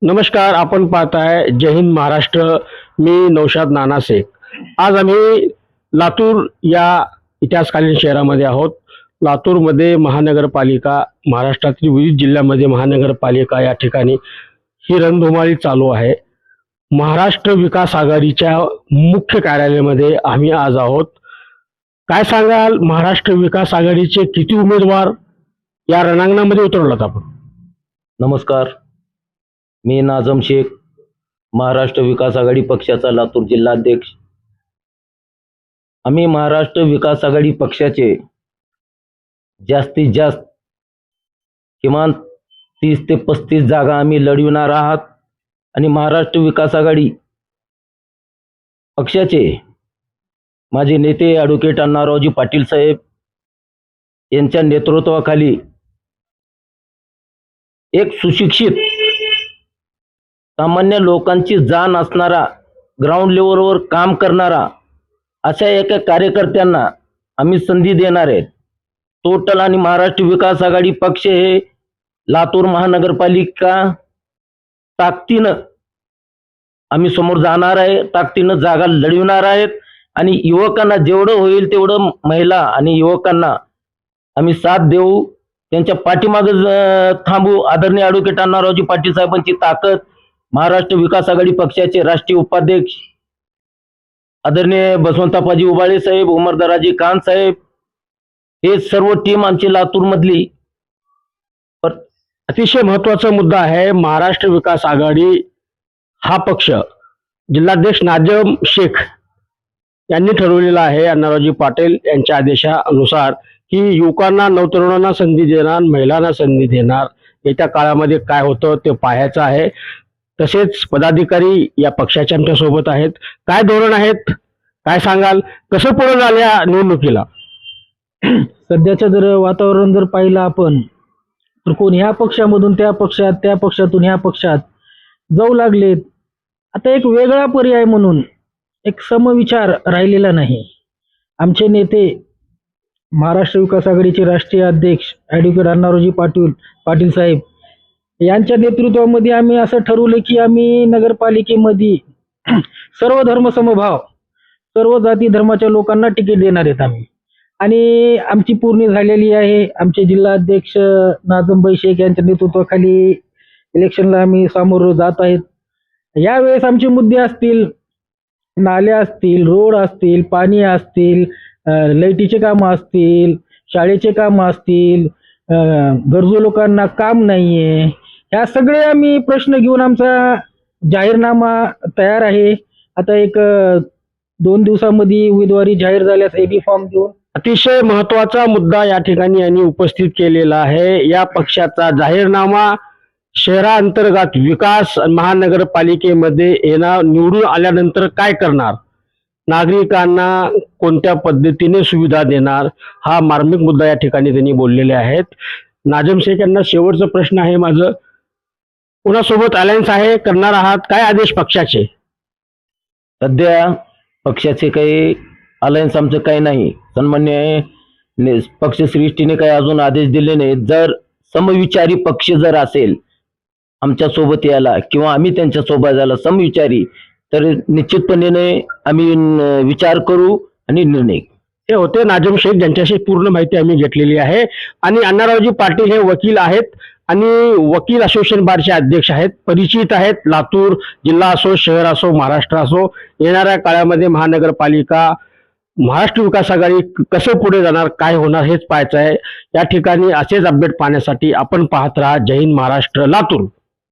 नमस्कार. आपण पाहताय जय हिंद महाराष्ट्र. मी नौशाद नाना शेख. आज आम्ही लातूर या इतिहासकालीन शहरामध्ये आहोत. लातूरमध्ये महानगरपालिका, महाराष्ट्रातील विविध जिल्ह्यामध्ये महानगरपालिका या ठिकाणी ही रणधुमाळी चालू आहे. महाराष्ट्र विकास आघाडीच्या मुख्य कार्यालयामध्ये आम्ही आज आहोत. काय सांगाल, महाराष्ट्र विकास आघाडीचे किती उमेदवार या रणांगणामध्ये उतरवलात आपण? नमस्कार, मी नाझम शेख, महाराष्ट्र विकास आघाडी पक्षाचा लातूर जिल्हाध्यक्ष. आम्ही महाराष्ट्र विकास आघाडी पक्षाचे जास्तीत जास्त किमान 30 ते 35 जागा आम्ही लढविणार आहात. आणि महाराष्ट्र विकास आघाडी पक्षाचे माझे नेते ॲडव्होकेट अण्णारावजी पाटील साहेब यांच्या नेतृत्वाखाली एक सुशिक्षित, सामान्य लोकांची जाण असणारा, ग्राउंड लेवलवर काम करणारा अशा एका कार्यकर्त्यांना आम्ही संधी देणार आहेत. टोटल आणि महाराष्ट्र विकास आघाडी पक्ष हे लातूर महानगरपालिका ताकदीनं आम्ही समोर जाणार आहे, ताकदीनं जागा लढविणार आहेत. आणि युवकांना जेवढं होईल तेवढं महिला आणि युवकांना आम्ही साथ देऊ, त्यांच्या पाठीमागे थांबू. आदरणीय ॲडव्होकेट अण्णारावजी पाटील साहेबांची ताकद, महाराष्ट्र विकास आघाडी पक्षाचे राष्ट्रीय उपाध्यक्ष आदरणीय बसवंतप्पाजी उबाळे साहेब, उमरदाराजी खान साहेब, हे सर्व टीम आमची लातूरमधली. अतिशय महत्त्वाचा मुद्दा आहे. महाराष्ट्र विकास आघाडी हा पक्ष जिल्हाध्यक्ष नाझम शेख यांनी ठरवलेला आहे, अण्णारावजी पाटील यांच्या आदेशानुसार, की युवकांना, नवतरुणांना संधी देणार, महिलांना संधी देणार. येत्या काळामध्ये काय होतं ते पाहायचं आहे. तसेच पदाधिकारी या पक्षाच्या आमच्या सोबत आहेत. काय धोरण आहेत, काय सांगाल, कसं पुढे झाल्या निवडणुकीला? सध्याचं जर वातावरण जर पाहिलं आपण, तर कोण ह्या पक्षामधून त्या पक्षात, त्या पक्षातून ह्या पक्षात जाऊ लागलेत. आता एक वेगळा पर्याय म्हणून एक समविचार राहिलेला नाही. आमचे नेते, महाराष्ट्र विकास आघाडीचे राष्ट्रीय अध्यक्ष ॲडव्होकेट अण्णारावजी पाटील साहेब यांच्या नेतृत्वामध्ये आम्ही असं ठरवलं की आम्ही नगरपालिकेमध्ये सर्व धर्मसमभाव, सर्व जाती धर्माच्या लोकांना तिकीट देणार आहेत आम्ही. आणि आमची पूर्ण झालेली आहे. आमचे जिल्हाध्यक्ष नाझमभाई शेख यांच्या नेतृत्वाखाली इलेक्शनला आम्ही सामोरं जात आहेत. यावेळेस आमचे मुद्दे असतील, नाल्या असतील, रोड असतील, पाणी असतील, लाईटीचे कामं असतील, शाळेचे कामं असतील, गरजू लोकांना काम नाही आहे, ह्या सगळे आम्ही प्रश्न घेऊन आमचा जाहीरनामा तयार आहे. आता एक 2 दिवसामध्ये उमेदवारी जाहीर झाल्यास एबी फॉर्म देऊन. अतिशय महत्त्वाचा मुद्दा या ठिकाणी यांनी उपस्थित केलेला आहे. या पक्षाचा जाहीरनामा शहरांतर्गत विकास, महानगरपालिकेमध्ये निवडून आल्यानंतर काय करणार, नागरिकांना कोणत्या पद्धतीने सुविधा देणार, हा मार्मिक मुद्दा या ठिकाणी त्यांनी बोललेले आहेत. नाझम शेख यांना शेवटचा प्रश्न आहे माझं, कोणासोबत अलायन्स आहे, करणार आहात, काय आदेश पक्षाचे? सध्या पक्षाचे काही अलायन्स आमचं काही नाही. सन्मान्य पक्षश्रेष्ठीने काही अजून आदेश दिले नाहीत. जर समविचारी पक्ष जर असेल आमच्या सोबत यायला, किंवा आम्ही त्यांच्या सोबत जायला समविचारी, तर निश्चितपणे आम्ही विचार करू आणि निर्णय. हे होते नाझम शेख, ज्यांच्याशी पूर्ण माहिती आम्ही घेतलेली आहे. आणि अण्णारावजी पाटील हे वकील आहेत आणि वकील असोसिएशन बारचे अध्यक्ष आहेत, परिचित आहेत. लातूर जिल्हा असो, शहर असो, महाराष्ट्र असो, येणाऱ्या काळामध्ये महानगरपालिका, महाराष्ट्र विकास आघाडी कसं पुढे जाणार, काय होणार हेच पाहायचं आहे. या ठिकाणी असेच अपडेट पाहण्यासाठी आपण पाहत राहा जय हिंद महाराष्ट्र, लातूर.